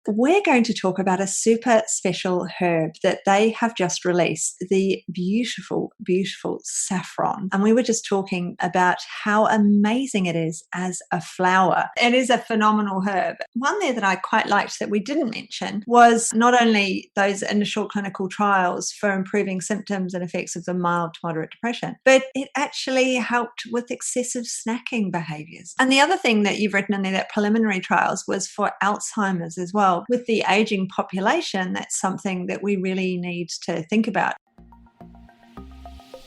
we're going to talk about a super special herb that they have just released, the beautiful, beautiful saffron. And we were just talking about how amazing it is as a flower. It is a phenomenal herb. One there that I quite liked that we didn't mention was not only those initial clinical trials for improving symptoms and effects of the mild to moderate depression, but it actually helped with excessive snacking behaviors. And the other thing that you've written in there, that preliminary trials, was for Alzheimer's as well. With the aging population, that's something that we really need to think about.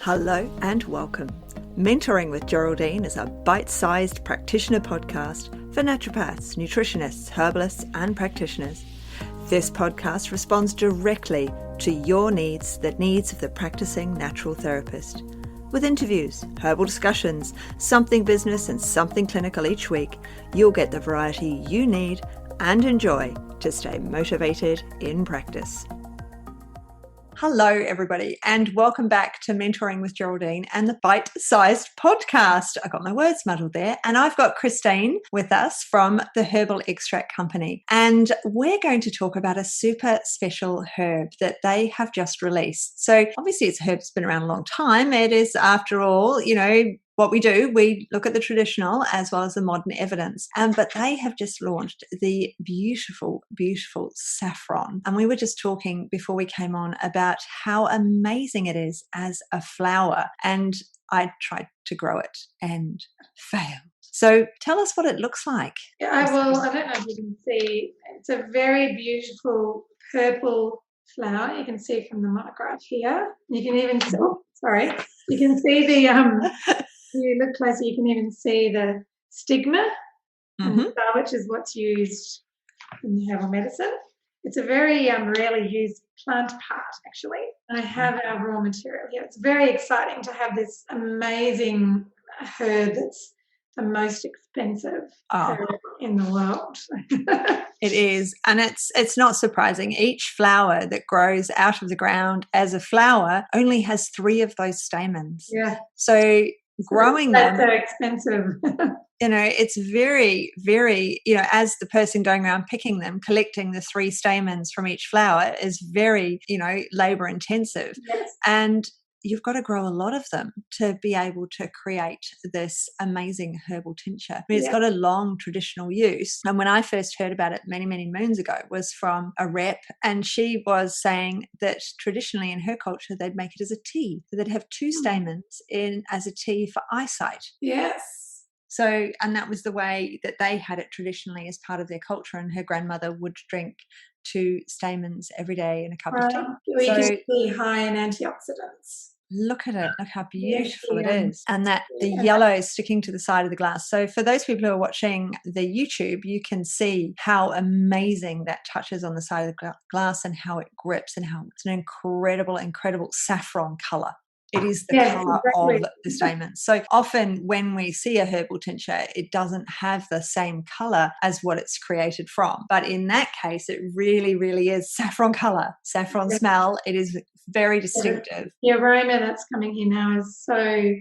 Hello and welcome. Mentoring with Geraldine is a bite-sized practitioner podcast for naturopaths, nutritionists, herbalists, and practitioners. This podcast responds directly to your needs, the needs of the practicing natural therapist. With interviews, herbal discussions, something business and something clinical each week, you'll get the variety you need and enjoy to stay motivated in practice. Hello, everybody, and welcome back to Mentoring with Geraldine and the Bite-Sized Podcast. I got my words muddled there. And I've got Christine with us from the Herbal Extract Company. And we're going to talk about a super special herb that they have just released. So obviously it's a herb that's been around a long time. It is, after all, what we do, we look at the traditional as well as the modern evidence. But they have just launched the beautiful, beautiful saffron. And we were just talking before we came on about how amazing it is as a flower. And I tried to grow it and failed. So tell us what it looks like. Yeah, I don't know if you can see. It's a very beautiful purple flower. You can see from the monograph here. You can even see, you can see the you look closer, you can even see the stigma, which is what's used in the herbal medicine. It's a very rarely used plant part, actually. I have our raw material here. It's very exciting to have this amazing herb that's the most expensive herb in the world. It is, and it's not surprising. Each flower that grows out of the ground as a flower only has 3 of those stamens. Yeah. So growing them, so expensive. It's very, very, as the person going around picking them, collecting the 3 stamens from each flower is very, labor intensive. Yes. And you've got to grow a lot of them to be able to create this amazing herbal tincture. I mean, it's got a long traditional use. And when I first heard about it many, many moons ago, it was from a rep, and she was saying that traditionally in her culture, they'd make it as a tea. So they'd have 2 stamens in as a tea for eyesight. Yes. So, and that was the way that they had it traditionally as part of their culture, and her grandmother would drink 2 stamens every day in a cup of tea. We can be high in antioxidants. Look at it. Look how beautiful it is. And that the yellow is sticking to the side of the glass. So for those people who are watching the YouTube, you can see how amazing that touches on the side of the glass and how it grips and how it's an incredible, incredible saffron colour. It is the colour of the stamens. So often when we see a herbal tincture, it doesn't have the same colour as what it's created from. But in that case, it really, really is saffron colour, saffron smell. It is very distinctive. The aroma that's coming here now is so,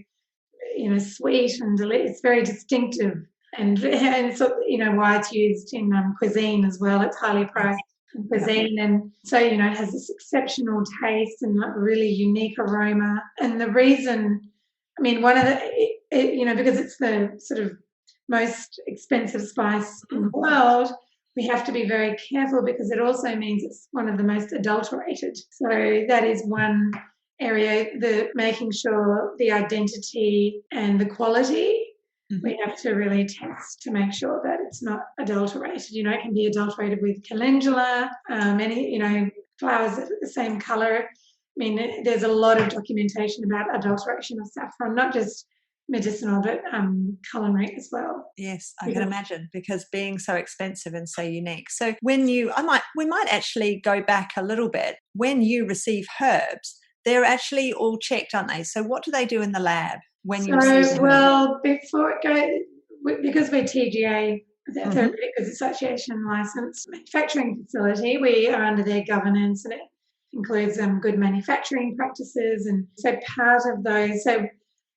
sweet and delicious. It's very distinctive. And so, why it's used in cuisine as well. It's highly prized in cuisine, and so it has this exceptional taste and like really unique aroma. And the reason, one of the because it's the sort of most expensive spice in the world, we have to be very careful because it also means it's one of the most adulterated. So that is one area, the making sure the identity and the quality. We have to really test to make sure that it's not adulterated. It can be adulterated with calendula, flowers that are the same colour. There's a lot of documentation about adulteration of saffron, not just medicinal, but culinary as well. Yes, I can imagine, because being so expensive and so unique. So when we might actually go back a little bit. When you receive herbs, they're actually all checked, aren't they? So what do they do in the lab when you receive them? Well, before it goes, because we're TGA, the Therapeutic Association licensed manufacturing facility, we are under their governance, and it includes good manufacturing practices. And so part of those, so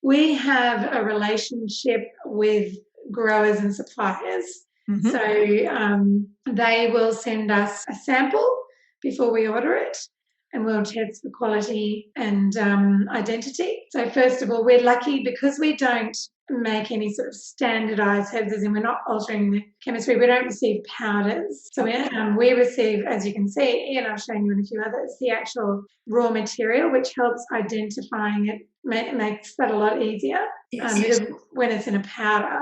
we have a relationship with growers and suppliers Mm-hmm. So they will send us a sample before we order it, and we'll test for quality and identity. So first of all, we're lucky because we don't make any sort of standardized herbs, as in we're not altering the chemistry. We don't receive powders. So we receive, as you can see, and I've shown you in a few others, the actual raw material, which helps identifying it, makes that a lot easier. Yes. Because when it's in a powder,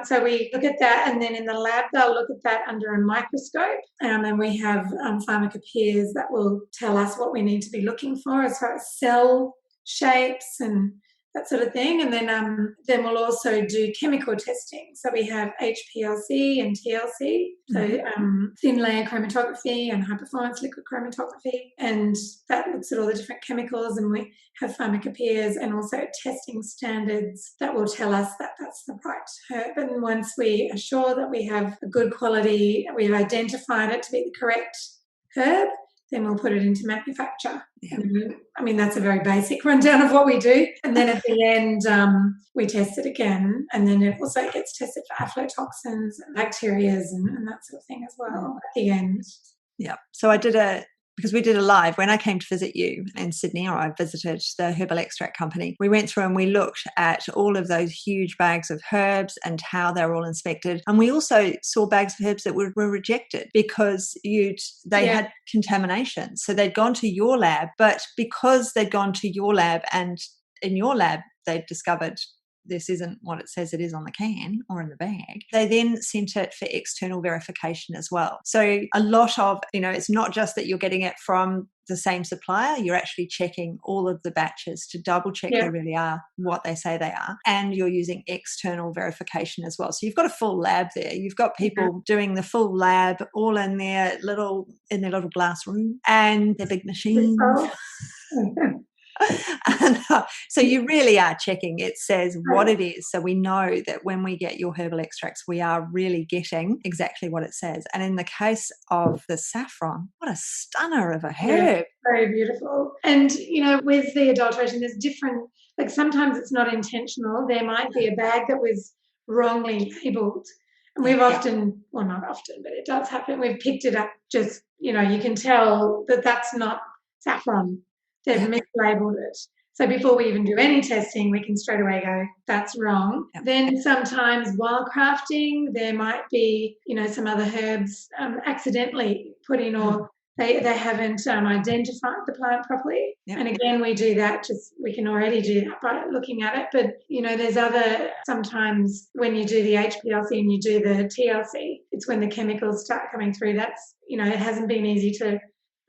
so we look at that, and then in the lab they'll look at that under a microscope, and we have pharmacopoeias that will tell us what we need to be looking for as far as cell shapes and that sort of thing. And then we'll also do chemical testing. So we have HPLC and TLC, so thin layer chromatography and high performance liquid chromatography, and that looks at all the different chemicals. And we have pharmacopoeias and also testing standards that will tell us that that's the right herb. And once we are sure that we have a good quality, we've identified it to be the correct herb, then we'll put it into manufacture. Yeah. I mean, that's a very basic rundown of what we do. And then at the end, we test it again. And then it also gets tested for aflatoxins and bacteria and that sort of thing as well at the end. Yeah. So because we did a live when I came to visit you in Sydney, or I visited the Herbal Extract Company. We went through and we looked at all of those huge bags of herbs and how they were all inspected. And we also saw bags of herbs that were rejected because they had contamination. So they'd gone to your lab, but because they'd gone to your lab and in your lab, they'd discovered this isn't what it says it is on the can or in the bag, they then sent it for external verification as well. So a lot of, it's not just that you're getting it from the same supplier, you're actually checking all of the batches to double check they really are what they say they are. And you're using external verification as well. So you've got a full lab there. You've got people doing the full lab all in their little glass room and their big machines. And, so you really are checking. It says what it is. So we know that when we get your herbal extracts, we are really getting exactly what it says. And in the case of the saffron, what a stunner of a herb. Yeah, very beautiful. And, with the adulteration, there's different, like sometimes it's not intentional. There might be a bag that was wrongly labelled. And we've often, well, not often, but it does happen. We've picked it up just, you can tell that that's not saffron. They've mislabeled it. So before we even do any testing, we can straight away go, that's wrong. Yep. Then sometimes while crafting, there might be, some other herbs accidentally put in, or they haven't identified the plant properly. Yep. And again, we do that, we can already do that by looking at it. But, there's sometimes when you do the HPLC and you do the TLC, it's when the chemicals start coming through. That's, it hasn't been easy to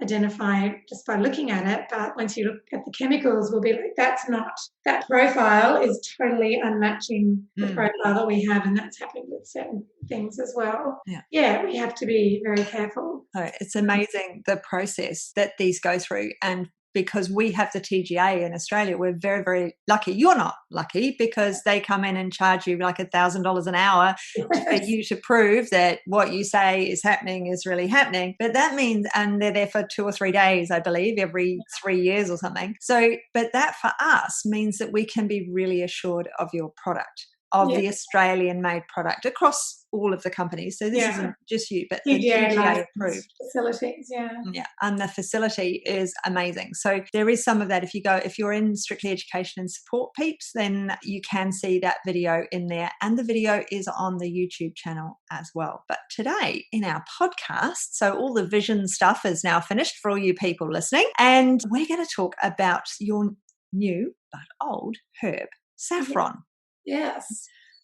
identify just by looking at it, but once you look at the chemicals, we'll be like, that profile is totally unmatching the profile that we have, and that's happened with certain things as well. Yeah, we have to be very careful. Oh, it's amazing the process that these go through, and because we have the TGA in Australia, we're very, very lucky. You're not lucky because they come in and charge you like $1,000 an hour for you to prove that what you say is happening is really happening. But that means, and they're there for 2 or 3 days, I believe, every 3 years or something. So, but that for us means that we can be really assured of your product, of the Australian-made product across all of the companies. So this isn't just you, but the TGA approved facilities. Yeah, and the facility is amazing. So there is some of that. If you're in Strictly Education and Support peeps, then you can see that video in there, and the video is on the YouTube channel as well. But today in our podcast, so all the vision stuff is now finished for all you people listening, and we're going to talk about your new but old herb, saffron. Yes.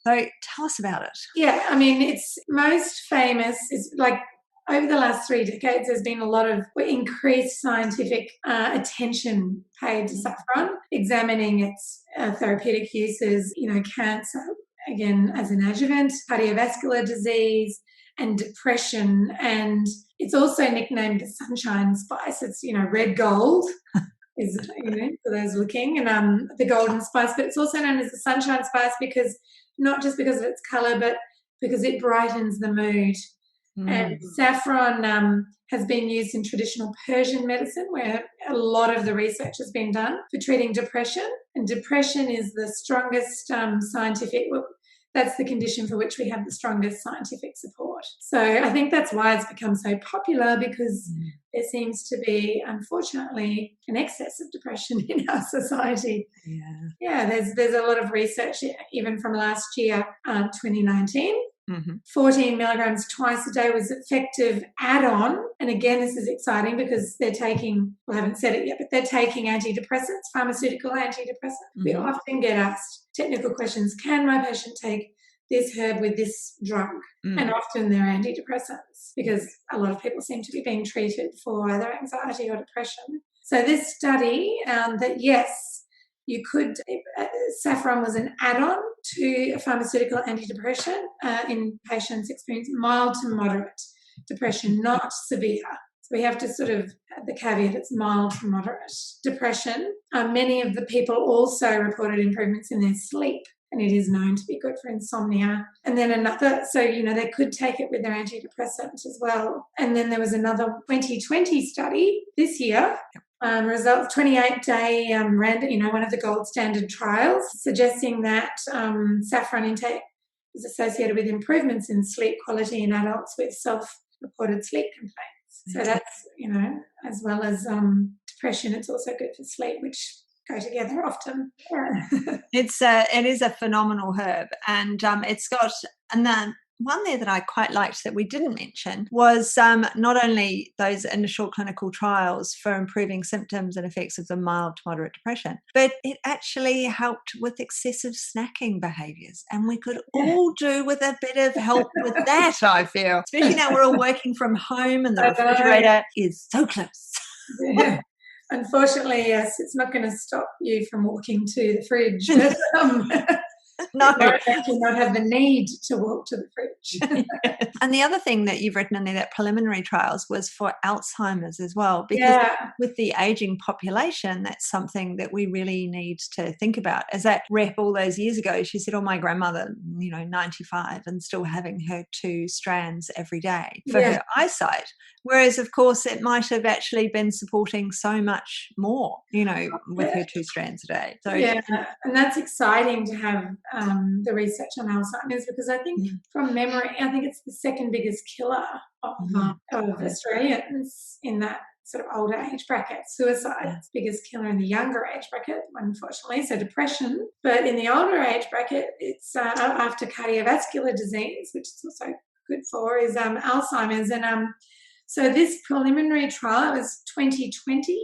So tell us about it. Yeah, I mean, it's most famous is like over the last 3 decades, there's been a lot of increased scientific attention paid to saffron, examining its therapeutic uses, cancer, again, as an adjuvant, cardiovascular disease and depression. And it's also nicknamed the sunshine spice. It's, red gold. Is for those looking, and the golden spice, but it's also known as the sunshine spice because not just because of its colour, but because it brightens the mood. And saffron has been used in traditional Persian medicine, where a lot of the research has been done for treating depression. And depression is the strongest scientific, that's the condition for which we have the strongest scientific support. So I think that's why it's become so popular, because there seems to be, unfortunately, an excess of depression in our society. Yeah, there's a lot of research, even from last year, 2019. 14 milligrams twice a day was effective add-on. And again, this is exciting because they're taking, well, I haven't said it yet, but they're taking antidepressants, pharmaceutical antidepressants. We often get asked technical questions. Can my patient take this herb with this drug? And often they're antidepressants, because a lot of people seem to be being treated for either anxiety or depression. So this study found that, yes, you could, Saffron was an add-on to a pharmaceutical antidepressant in patients experiencing mild to moderate depression, not severe. So we have to sort of add the caveat, it's mild to moderate depression. Many of the people also reported improvements in their sleep, and it is known to be good for insomnia. And then another, so, they could take it with their antidepressant as well. And then there was another 2020 study this year, results, 28-day random, one of the gold standard trials, suggesting that saffron intake is associated with improvements in sleep quality in adults with self-reported sleep complaints. So that's, as well as depression, it's also good for sleep, which go together often. Yeah. It is a phenomenal herb, and it's got, and then one there that I quite liked that we didn't mention was not only those initial clinical trials for improving symptoms and effects of the mild to moderate depression, but it actually helped with excessive snacking behaviours. And we could all do with a bit of help with that, I feel. Especially now we're all working from home and the refrigerator is so close. Yeah. Unfortunately, yes, it's not going to stop you from walking to the fridge. No. You might actually not have the need to walk to the fridge. And the other thing that you've written in there, that preliminary trials, was for Alzheimer's as well, because with the ageing population, that's something that we really need to think about. As that rep all those years ago, she said, my grandmother, 95 and still having her 2 strands every day for her eyesight. Whereas, of course, it might have actually been supporting so much more, with her 2 strands a day. So and that's exciting to have the research on Alzheimer's, because I think from memory, I think it's the second biggest killer of Australians in that sort of older age bracket. Suicide is the biggest killer in the younger age bracket, unfortunately, so depression. But in the older age bracket, it's after cardiovascular disease, which it's also good for, is Alzheimer's. And so this preliminary trial was 2020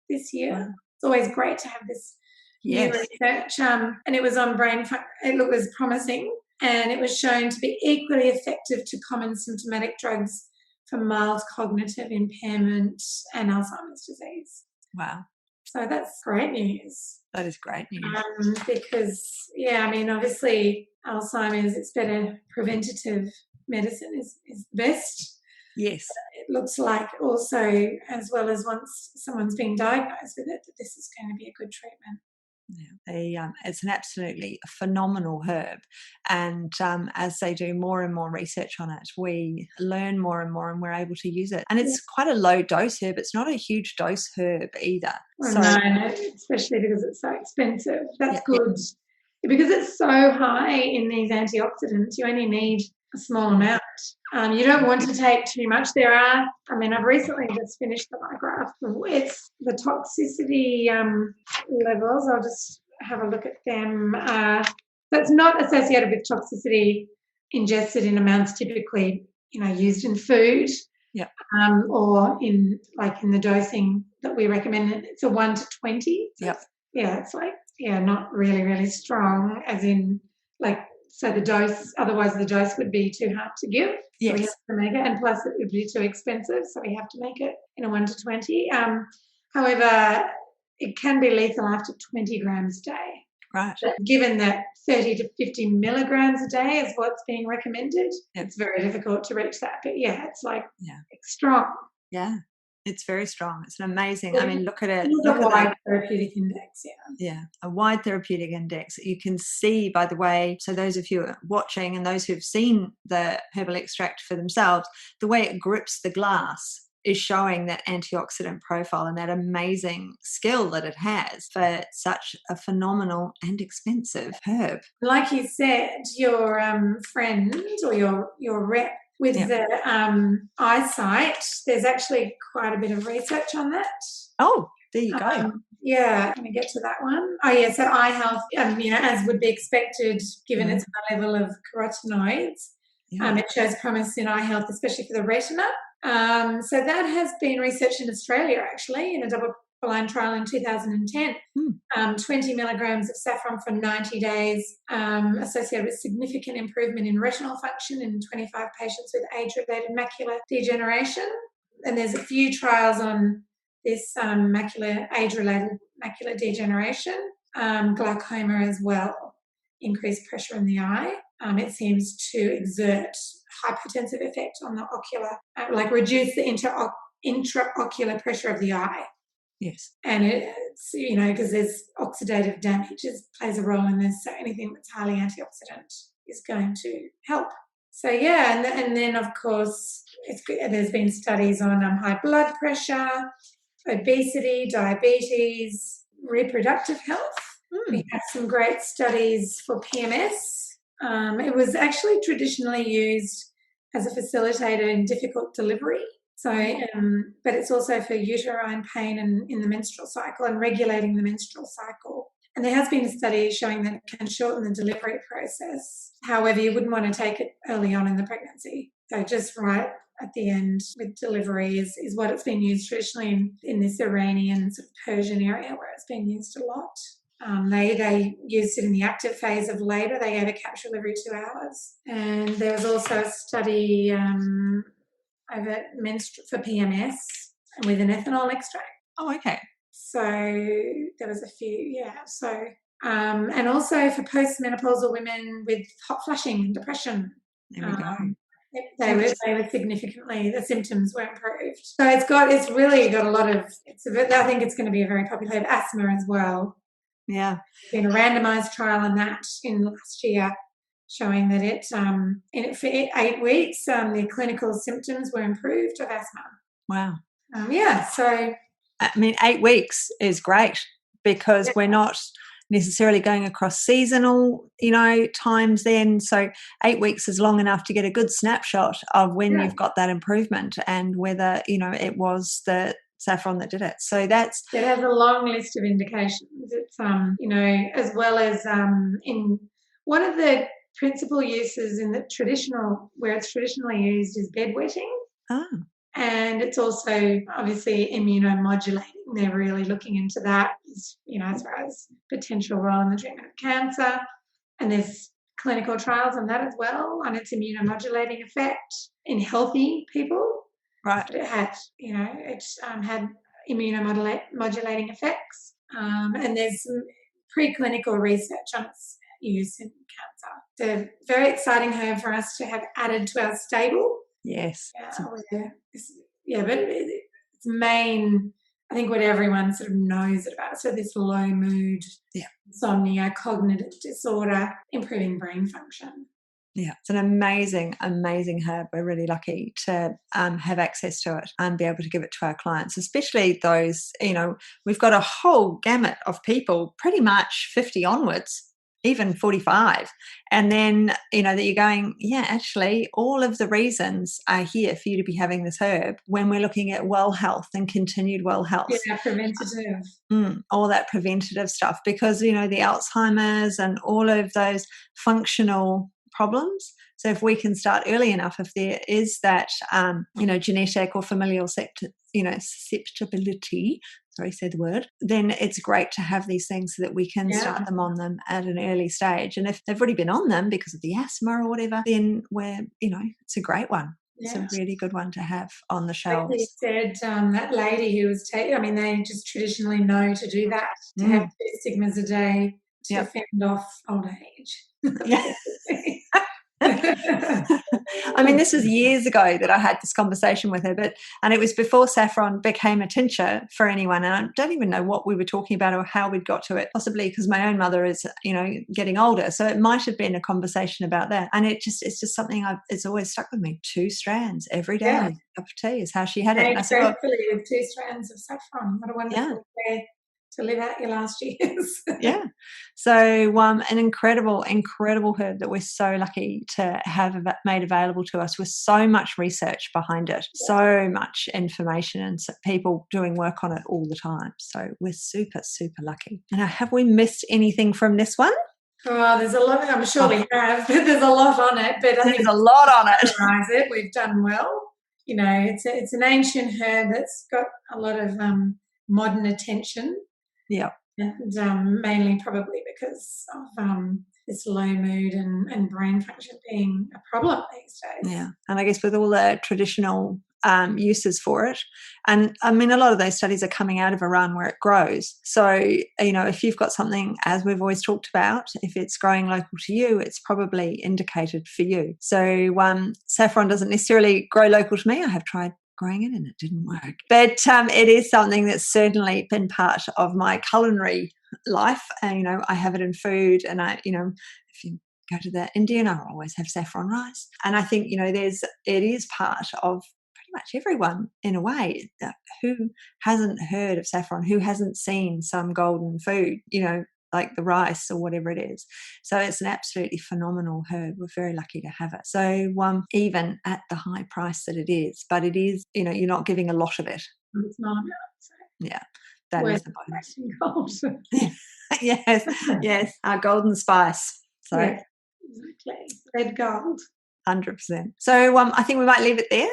this year. Wow. It's always great to have this new research. And it was on it was promising, and it was shown to be equally effective to common symptomatic drugs for mild cognitive impairment and Alzheimer's disease. Wow. So that's great news. That is great news. Because, obviously Alzheimer's, it's better preventative medicine is the best. Yes. It looks like also, as well as once someone's been diagnosed with it, that this is going to be a good treatment. Yeah, it's an absolutely phenomenal herb, and as they do more and more research on it, we learn more and more, and we're able to use it. And it's quite a low dose herb. It's not a huge dose herb either. No, especially because it's so expensive. That's good. Because it's so high in these antioxidants, you only need a small amount. You don't want to take too much. I've recently just finished my graph. It's the toxicity levels. I'll just have a look at them. That's not associated with toxicity ingested in amounts typically, used in food. Yeah. Or in the dosing that we recommend. It's a 1 to 20. So it's not really, really strong, as in so the dose, otherwise the dose would be too hard to give. Yes. So we have to make it, and plus it would be too expensive, so we have to make it in a 1 to 20. However, it can be lethal after 20 grams a day. Right. But given that 30 to 50 milligrams a day is what's being recommended, it's very difficult to reach that. But it's it's strong. Yeah. It's very strong. It's an amazing, look at it. Look at a wide therapeutic index, Yeah, a wide therapeutic index. You can see by the way, so those of you watching and those who've seen the herbal extract for themselves, the way it grips the glass is showing that antioxidant profile and that amazing skill that it has for such a phenomenal and expensive herb. Like you said, your friend or your rep with the eyesight, there's actually quite a bit of research on that. Oh, there you go. Yeah, let me get to that one. Oh, yeah, so eye health, as would be expected given its high level of carotenoids, it shows promise in eye health, especially for the retina. So that has been researched in Australia, actually, in a double-blind trial in 2010. 20 milligrams of saffron for 90 days associated with significant improvement in retinal function in 25 patients with age-related macular degeneration. And there's a few trials on this age-related macular degeneration, glaucoma as well, increased pressure in the eye. It seems to exert hypertensive effect on the ocular, like reduce the intraocular pressure of the eye. Yes. And it's, because there's oxidative damage plays a role in this. So anything that's highly antioxidant is going to help. So, and then, of course, there's been studies on high blood pressure, obesity, diabetes, reproductive health. We have some great studies for PMS. It was actually traditionally used as a facilitator in difficult delivery. So, but it's also for uterine pain and in the menstrual cycle and regulating the menstrual cycle. And there has been a study showing that it can shorten the delivery process. However, you wouldn't want to take it early on in the pregnancy. So just right at the end with delivery is what it's been used traditionally in this Iranian sort of Persian area where it's been used a lot. They used it in the active phase of labour. They gave a capsule every 2 hours. And there was also a study over for PMS with an ethanol extract. Oh, okay. So there was a few, So, and also for postmenopausal women with hot flushing and depression. There we go. They were significantly, the symptoms were improved. So it's really got a lot of, I think it's going to be a very popular herb. Asthma as well. Yeah. There's been a randomised trial on that in last year showing that for 8 weeks, the clinical symptoms were improved of asthma. Wow. So. I mean, 8 weeks is great because we're not necessarily going across seasonal, times then. So 8 weeks is long enough to get a good snapshot of when you've got that improvement and whether, it was the saffron that did it. So it has a long list of indications. It's, as well as in one of the principal uses in where it's traditionally used is bedwetting. Oh. And it's also obviously immunomodulating. They're really looking into that, as far as potential role in the treatment of cancer. And there's clinical trials on that as well, on its immunomodulating effect in healthy people. Right. But it had, had immunomodulating effects. And there's some preclinical research on its use in cancer. It's a very exciting herb for us to have added to our stable. Yes. But its main, I think what everyone sort of knows about. So this low mood, insomnia, cognitive disorder, improving brain function. Yeah, it's an amazing, amazing herb. We're really lucky to have access to it and be able to give it to our clients, especially those, we've got a whole gamut of people, pretty much 50 onwards, even 45. And then, that you're going, actually, all of the reasons are here for you to be having this herb when we're looking at well health and continued well health. Yeah, preventative. All that preventative stuff because, the Alzheimer's and all of those functional problems. So if we can start early enough, if there is that, genetic or familial susceptibility, then it's great to have these things so that we can start them on them at an early stage. And if they've already been on them because of the asthma or whatever, then it's a great one. Yeah. It's a really good one to have on the shelves. Like you said, that lady who was they just traditionally know to do that, to have 2 sigmas a day to fend off old age. Yeah. I mean, this was years ago that I had this conversation with her, and it was before saffron became a tincture for anyone. And I don't even know what we were talking about or how we'd got to it, possibly because my own mother is, getting older. So it might have been a conversation about that. And it's just something it's always stuck with me. 2 strands every day. Yeah. A cup of tea is how she had it. And I said, with 2 strands of saffron. What a wonderful way to live out your last years. Yeah. So an incredible herb that we're so lucky to have made available to us with so much research behind it, so much information, and people doing work on it all the time. So we're super, super lucky. Now, have we missed anything from this one? Oh, there's a lot. I'm sure we have, but there's a lot on it. But I think there's a lot on it. Summarize it. We've done well. It's an ancient herb that's got a lot of modern attention. Yeah. And mainly probably because of this low mood and brain function being a problem these days. Yeah. And I guess with all the traditional uses for it, and I mean, a lot of those studies are coming out of Iran where it grows. So, if you've got something, as we've always talked about, if it's growing local to you, it's probably indicated for you. So saffron doesn't necessarily grow local to me. I have tried growing it and it didn't work, but it is something that's certainly been part of my culinary life. And I have it in food, and if you go to the Indian, I always have saffron rice. And I think it is part of pretty much everyone in a way. Who hasn't heard of saffron? Who hasn't seen some golden food? Like the rice or whatever it is. So it's an absolutely phenomenal herb. We're very lucky to have it. So even at the high price that it is, but it is, you're not giving a lot of it. It's not. Yeah, that is the bonus. Yes, our golden spice. So yeah, exactly, red gold. 100%. So I think we might leave it there.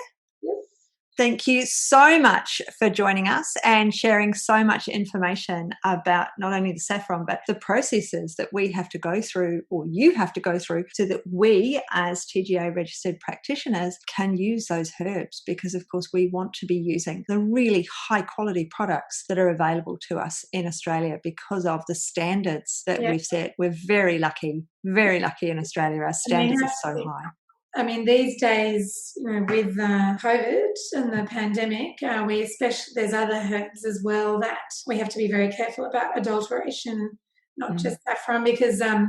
Thank you so much for joining us and sharing so much information about not only the saffron, but the processes that we have to go through, or you have to go through, so that we as TGA registered practitioners can use those herbs, because of course we want to be using the really high quality products that are available to us in Australia because of the standards that we've set. We're very lucky in Australia. Our standards are so high. I mean, these days, with COVID and the pandemic, there's other herbs as well that we have to be very careful about adulteration, not just saffron, because, a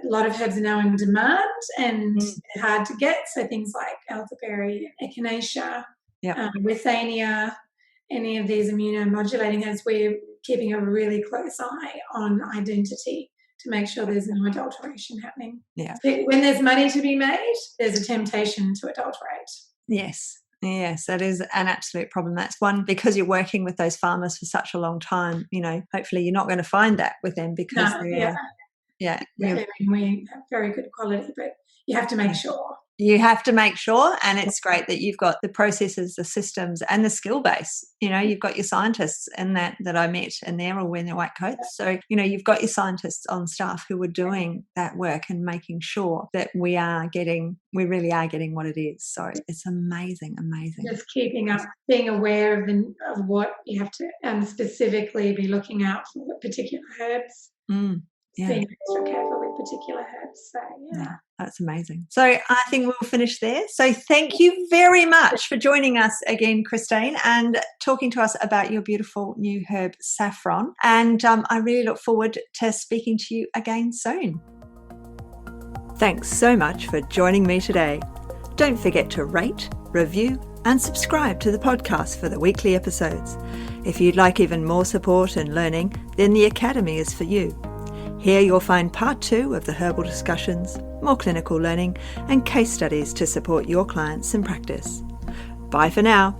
lot of herbs are now in demand and hard to get. So things like elderberry, echinacea, withania, any of these immunomodulating herbs, we're keeping a really close eye on identity to make sure there's no adulteration happening. Yeah. When there's money to be made, there's a temptation to adulterate. Yes, that is an absolute problem. That's one, because you're working with those farmers for such a long time, hopefully you're not going to find that with them, because we have very good quality, but you have to make sure. You have to make sure, and it's great that you've got the processes, the systems, and the skill base. You've got your scientists in that I met, and they're all wearing their white coats. So, you've got your scientists on staff who are doing that work and making sure that we really are getting what it is. So it's amazing. Just keeping up, being aware of what you have to specifically be looking out for particular herbs. Being extra careful with particular herbs. So, that's amazing. So I think we'll finish there. So thank you very much for joining us again, Christine, and talking to us about your beautiful new herb, saffron. And I really look forward to speaking to you again soon. Thanks so much for joining me today. Don't forget to rate, review, and subscribe to the podcast for the weekly episodes. If you'd like even more support and learning, then the Academy is for you. Here you'll find part 2 of the herbal discussions, more clinical learning, and case studies to support your clients in practice. Bye for now.